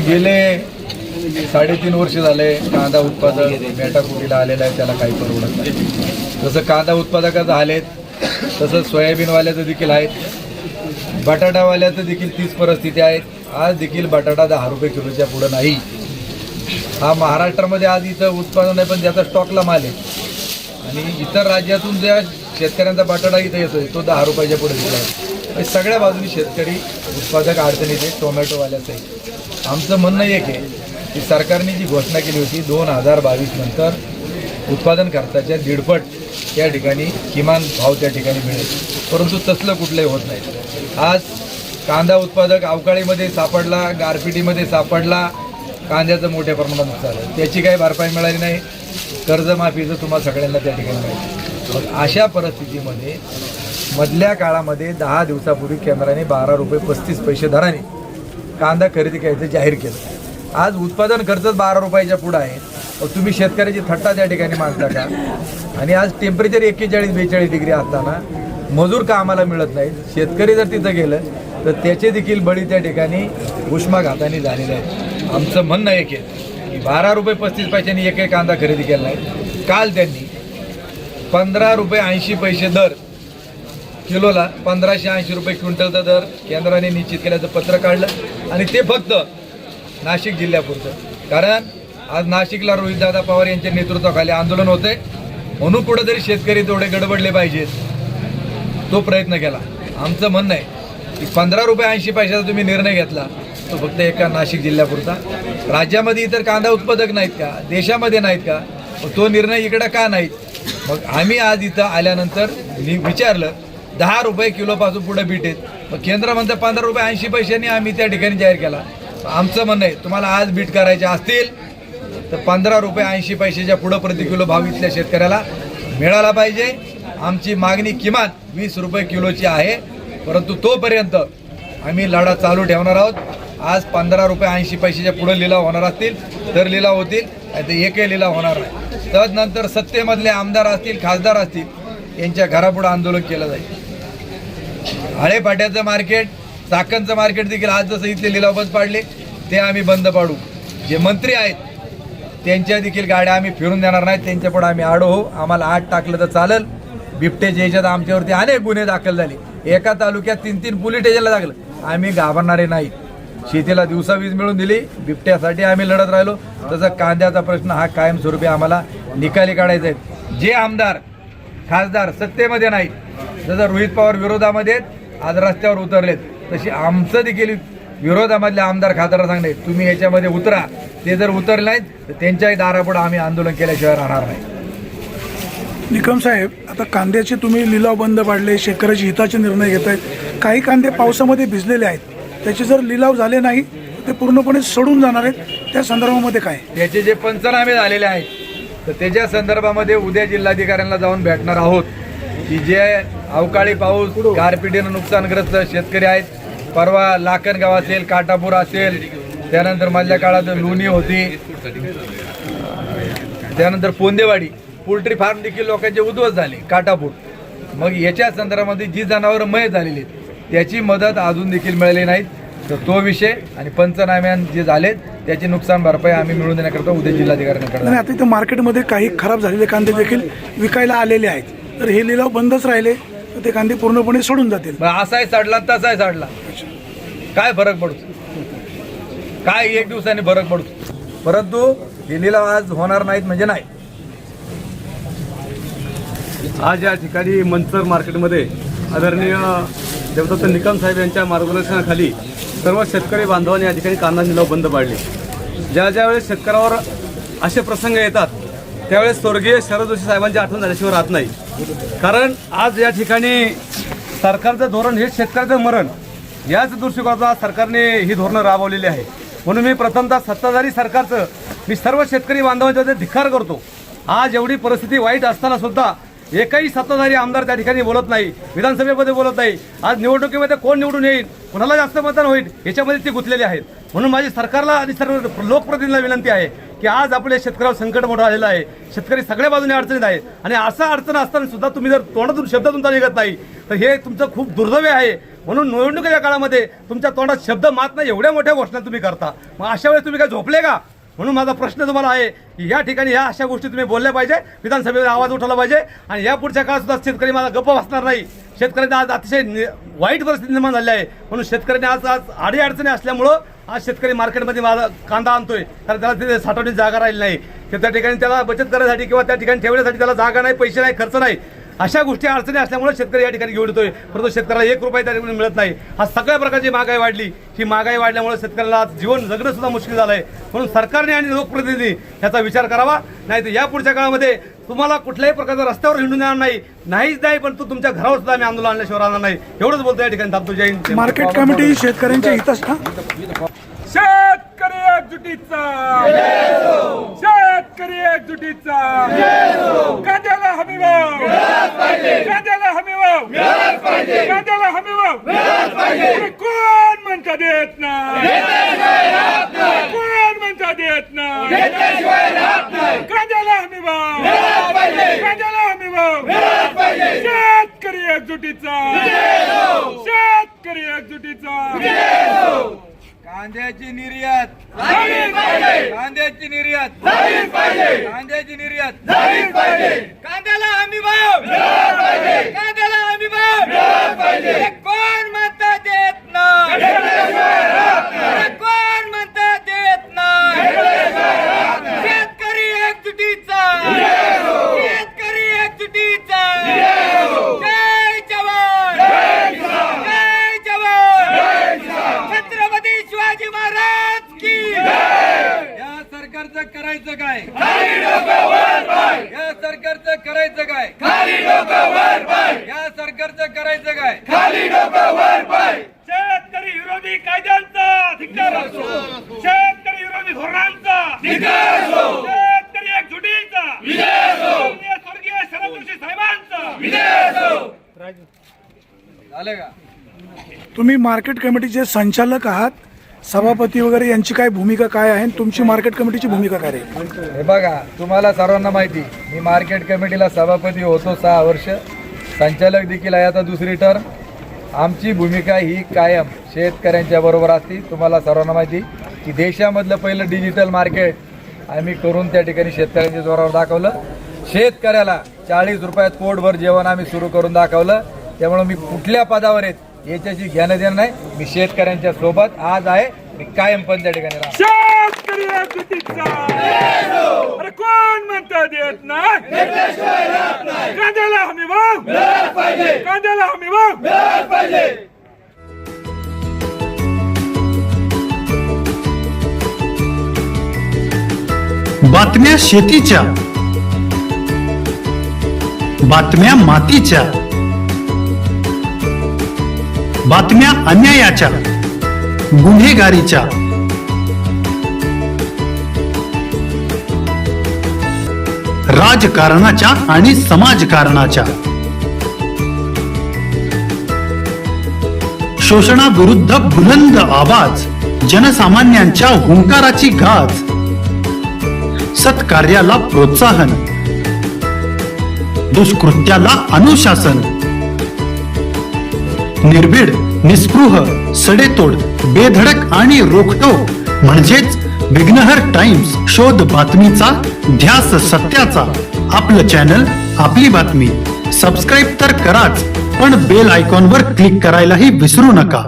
गेले 3.5 वर्ष झाले कांदा उत्पादक मेटाकुटीला आलेला आहे, त्याला काही परवडत नाही. जसं कांदा उत्पादकाचं आलेत तसं सोयाबीनवाल्याचं देखील आहेत, बटाटावाल्याचं देखील तीच परिस्थिती आहे. आज देखील बटाटा 10 रुपये किलोच्या पुढं नाही. हा महाराष्ट्रामध्ये आज इथं उत्पादन आहे, पण ज्याचा स्टॉकला माल आहे. आणि इतर राज्यातून ज्या शेतकऱ्यांचा बटाटा इथं येतोय तो 10 रुपयाच्या पुढे विकला आहे. सगळ्या बाजूनी शेतकरी उत्पादक अडचणीत आहे, टोमॅटोवाल्याचं आहे. आमचं म्हणणं एक आहे की सरकारने जी घोषणा केली होती 2022 नंतर उत्पादन खर्चाच्या 1.5 त्या ठिकाणी किमान भाव त्या ठिकाणी मिळेल, परंतु तसलं कुठलंही होत नाही. आज कांदा उत्पादक अवकाळीमध्ये सापडला, गारपिटीमध्ये सापडला, कांद्याचं मोठ्या प्रमाणात नुकसान झालं, त्याची काही भरपाई मिळाली नाही. कर्जमाफीचं तुम्हाला सगळ्यांना त्या ठिकाणी मिळेल. अशा परिस्थितीमध्ये मधल्या काळामध्ये 10 दिवसापूर्वी केंद्राने 12 रुपये 35 पैसे दराने कांदा खरेदी करायचं जाहीर केलं. आज उत्पादन खर्च 12 रुपयाच्या पुढं आहे. तुम्ही शेतकऱ्याची थट्टा त्या ठिकाणी मागता का? आणि आज टेम्परेचर 41-42 डिग्री असताना मजूर का आम्हाला मिळत नाहीत. शेतकरी जर तिथं गेलं तर त्याचे देखील बळी त्या ठिकाणी उष्माघाताने झालेले आहेत. आमचं म्हणणं एक आहे की 12 रुपये 35 पैशांनी एक कांदा खरेदी केला नाही. काल त्यांनी 15 रुपये 80 पैसे दर किलोला 1580 रुपये क्विंटलचा दर केंद्राने निश्चित केल्याचं पत्र काढलं, आणि ते फक्त नाशिक जिल्ह्यापुरतं. कारण आज नाशिकला रोहितदादा पवार यांच्या नेतृत्वाखाली आंदोलन होते, म्हणून कुठेतरी शेतकरी तेवढे गडबडले पाहिजेत, तो प्रयत्न केला. आमचं म्हणणं आहे की 15 रुपये 80 पैशाचा तुम्ही निर्णय घेतला तो फक्त एका नाशिक जिल्ह्यापुरता. राज्यामध्ये इतर कांदा उत्पादक नाहीत का? देशामध्ये नाहीत का? तो निर्णय इकडं का नाहीत? मग आम्ही आज इथं आल्यानंतर मी विचारलं 10 रुपये किलोपासून पुढे बीट आहेत. मग केंद्र म्हणतं 15 रुपये 80 पैशांनी आम्ही त्या ठिकाणी जाहीर केला. आमचं म्हणणं आहे तुम्हाला आज बीट करायचे असतील तर 15 रुपये 80 पैशाच्या पुढं प्रति किलो भाव इथल्या शेतकऱ्याला मिळाला पाहिजे. आमची मागणी किमान 20 रुपये किलोची आहे, परंतु तोपर्यंत आम्ही लढा चालू ठेवणार आहोत. आज 15 रुपये 80 पैशाच्या पुढे लिलाव होणार असतील तर लिलाव होतील, नाही तर एकही लिलाव होणार नाही. तदनंतर सत्तेमधले आमदार असतील, खासदार असतील, यांच्या घरापुढं आंदोलन केलं जाईल. आळेफाट्याचं मार्केट, चाकणचं मार्केट देखील आज जसं इथले लिलाव बंद पाडले ते आम्ही बंद पाडू. जे मंत्री आहेत त्यांच्या देखील गाड्या आम्ही फिरून देणार नाहीत, त्यांच्यापुढे आम्ही आडो हो. आम्हाला आत टाकलं तर चालेल. बिबटेच्या याच्यात आमच्यावरती अनेक गुन्हे दाखल झाले, एका तालुक्यात 3-3 पोलीस स्टेशनला लागलं. आम्ही घाबरणारे नाही. शेतीला दिवसा वीज मिळून दिली, बिबट्यासाठी आम्ही लढत राहिलो. तसं कांद्याचा प्रश्न हा कायमस्वरूपी आम्हाला निकाली काढायचा आहे. जे आमदार खासदार सत्तेमध्ये नाहीत, जसं रोहित पवार विरोधामध्ये आज रस्त्यावर उतरलेत, तशी आमचं देखील विरोधामधले आमदार खासदार सांगणे तुम्ही याच्यामध्ये उतरा. ते जर उतरले नाहीत तर त्यांच्याही दारापुढे आम्ही आंदोलन केल्याशिवाय राहणार नाही. निकम साहेब, आता कांद्याचे तुम्ही लिलाव बंद पाडले, शेतकऱ्याच्या हिताचे निर्णय घेत आहेत. काही कांदे पावसामध्ये भिजलेले आहेत, त्याचे जर लिलाव झाले नाही ते पूर्णपणे सडून जाणार आहेत. त्या संदर्भामध्ये काय? त्याचे जे पंचनामे झालेले आहेत तर त्याच्या संदर्भामध्ये उद्या जिल्हाधिकाऱ्यांना जाऊन भेटणार आहोत की जे अवकाळी पाऊस, गारपिटीनं नुकसानग्रस्त शेतकरी आहेत. परवा लाखनगाव असेल, काटापूर असेल, त्यानंतर मधल्या काळात लोणी होती, त्यानंतर पोंदेवाडी पोल्ट्री फार्म देखील लोकांचे उद्ध्वस्त झाले, काटापूर. मग याच्या संदर्भामध्ये जी जनावरं मयत झालेली त्याची मदत अजून देखील मिळाली नाहीत. तर तो विषय आणि पंचनाम्यां जे झालेत त्याची नुकसान भरपाई आम्ही मिळवून देण्याकरता उद्या जिल्हाधिकाऱ्यांकडे. आणि आता इथं मार्केटमध्ये काही खराब झालेले कांदे देखील विकायला आलेले आहेत, तर हे लिलाव बंदच राहिले तर ते कांदे पूर्णपणे सोडून जातील. असाही साडला तसाही साडला, काय फरक पडतो? काय एक दिवसाने फरक पडतो? परंतु हे लिलाव आज होणार नाहीत म्हणजे नाही. आज या ठिकाणी मंचर मार्केटमध्ये आदरणीय देवदत्त निकम साहेब यांच्या मार्गदर्शनाखाली सर्व शेतकरी बांधवांनी या ठिकाणी कांदा लिलाव बंद पाडले. ज्यावेळेस शेतकऱ्यावर असे प्रसंग येतात त्यावेळेस स्वर्गीय शरद जोशी साहेबांची आठवण झाल्याशिवाय राहत नाही. कारण आज या ठिकाणी सरकारचं धोरण हे शेतकऱ्याचं मरण याच दृष्टिकोनातून सरकारने ही धोरणं राबवलेली आहे. म्हणून मी प्रथमतः सत्ताधारी सरकारचं मी सर्व शेतकरी बांधवांच्या धिक्कार करतो. आज एवढी परिस्थिती वाईट असताना सुद्धा एकही सत्ताधारी आमदार त्या ठिकाणी बोलत नाही, विधानसभेमध्ये बोलत नाही. आज निवडणुकीमध्ये कोण निवडून येईल, कोणाला जास्त मतदान होईल याच्यामध्ये ते गुंतलेले आहेत. म्हणून माझी सरकारला आणि सर्व लोकप्रतिनिधींना विनंती आहे की आज आपल्या शेतकऱ्यावर संकट मोठं आलेलं आहे. शेतकरी सगळ्या बाजूने अडचणीत आहेत आणि असा अडचण असताना सुद्धा तुम्ही जर तोंडातून शब्द तुमचा निघत नाही तर हे तुमचं खूप दुर्दैव आहे. म्हणून निवडणुकीच्या काळामध्ये तुमच्या तोंडात शब्द मात नाही एवढ्या मोठ्या घोषणा तुम्ही करता. मग अशा वेळेस तुम्ही काय झोपले का? म्हणून माझा प्रश्न तुम्हाला आहे की या ठिकाणी ह्या अशा गोष्टी तुम्ही बोलल्या पाहिजे, विधानसभेत आवाज उठवला पाहिजे आणि या पुढच्या काळात सुद्धा शेतकरी मला गप्प बसणार नाही. शेतकऱ्यांना आज अतिशय वाईट परिस्थिती निर्माण झाली आहे. म्हणून शेतकऱ्यांनी आज अडीअडचणी असल्यामुळं आज शेतकरी मार्केटमध्ये माझा कांदा आणतोय, कारण त्याला तिथे साठवण्याची जागा राहिली नाही. त्या ठिकाणी त्याला बचत करण्यासाठी किंवा त्या ठिकाणी ठेवण्यासाठी त्याला जागा नाही, पैसे नाही, खर्च नाही. अशा गोष्टी अडचणी असल्यामुळे शेतकरी या ठिकाणी घेऊन येतोय, परंतु शेतकऱ्याला 1 रुपया त्या ठिकाणी मिळत नाही. हा सगळ्या प्रकारची महागाई वाढली. ही महागाई वाढल्यामुळे शेतकऱ्याला जीवन जगणं सुद्धा मुश्किल झालं आहे. म्हणून सरकारने आणि लोकप्रतिनिधी याचा विचार करावा. नाही तर या पुढच्या काळामध्ये तुम्हाला कुठल्याही प्रकारचा रस्त्यावर हिंडून येणार नाहीच नाही, पण तुमच्या घरावर सुद्धा आम्ही आंदोलन आणल्याशिवाय राहणार नाही. एवढंच बोलतो या ठिकाणी थांबतो. जय हिंद. मार्केट कमिटी शेतकऱ्यांच्या हिताच ना. शेतकरी एकजुटीचा शेतकरी एकजुटीचा कांद्याला हमी भाव कांद्याला हमी भाव कांद्याला हमी भाव कोण म्हणता देत नाही कोण म्हणता देत नाही कांद्याला हमी भाव कांद्याला हमी भाव शेतकरी एकजुटीचा शेतकरी एकजुटीचा कांद्याची निर्यात कांद्याची निर्यात कांद्याची निर्यात कांद्याला हमी भाव कांद्याला हमी भाव कोण म्हणता देत नाही कोण म्हणता देत नाही शेतकरी एकजुटीचा शेतकरी एकजुटीचा जय जवान जय जवान छत्रपती शिवाजी महाराज की. या सरकारचं करायचं काय? या सरकारचं करायचं काय? या सरकारचं करायचं काय? शेतकरी विरोधी कायद्यांचा धिक्कार असो शेतकरी विरोधी धोरणांचा धिक्कार असो शेतकरी एकजुटीचा विजय असो स्वर्गीय शरद जोशी साहेबांचा विजय असो. झालं का? तुम्ही मार्केट कमिटीचे संचालक आहात, सभापती वगैरे यांची काय भूमिका काय आहे, तुमची मार्केट कमिटीची भूमिका काय आहे? हे बघा, तुम्हाला सर्वांना माहिती, मी मार्केट कमिटीला सभापती होतो 6 वर्ष, संचालक देखील आहे आता 2री टर्म. आमची भूमिका ही कायम शेतकऱ्यांच्या बरोबर असते. तुम्हाला सर्वांना माहिती की देशामधलं पहिलं डिजिटल मार्केट आम्ही करून त्या ठिकाणी शेतकऱ्यांच्या जोरावर दाखवलं. शेतकऱ्याला 40 रुपयात पोटभर जेवण आम्ही सुरू करून दाखवलं. त्यामुळे मी कुठल्या पदावर आहेत याच्याशी घेणं देणं नाही. मी शेतकऱ्यांच्या सोबत आज आहे, मी कायम पण त्या ठिकाणी राहणार. शेतकरी एकजुटीचा अरे कोण म्हणता देत नाही कांद्याला हमी भाव कांद्याला हमी भाव. बातम्या शेतीच्या, बातम्या मातीच्या, बातम्या अन्यायाच्या, गुन्हेगारीच्या, राजकारणाच्या आणि समाजकारणाच्या, शोषणाविरुद्ध बुलंद आवाज, जनसामान्यांच्या हुंकाराची गाज, सत्कार्याला प्रोत्साहन, दुष्कृत्याला अनुशासन, निर्भीड, निस्पृह, सडेतोड, बेधडक आणि रोखटोक म्हणजेच विघ्नहर टाइम्स. शोध बातमीचा, ध्यास सत्याचा. आपलं चॅनल, आपली बातमी. सबस्क्राईब तर कराच, पण बेल आयकॉनवर क्लिक करायलाही विसरू नका.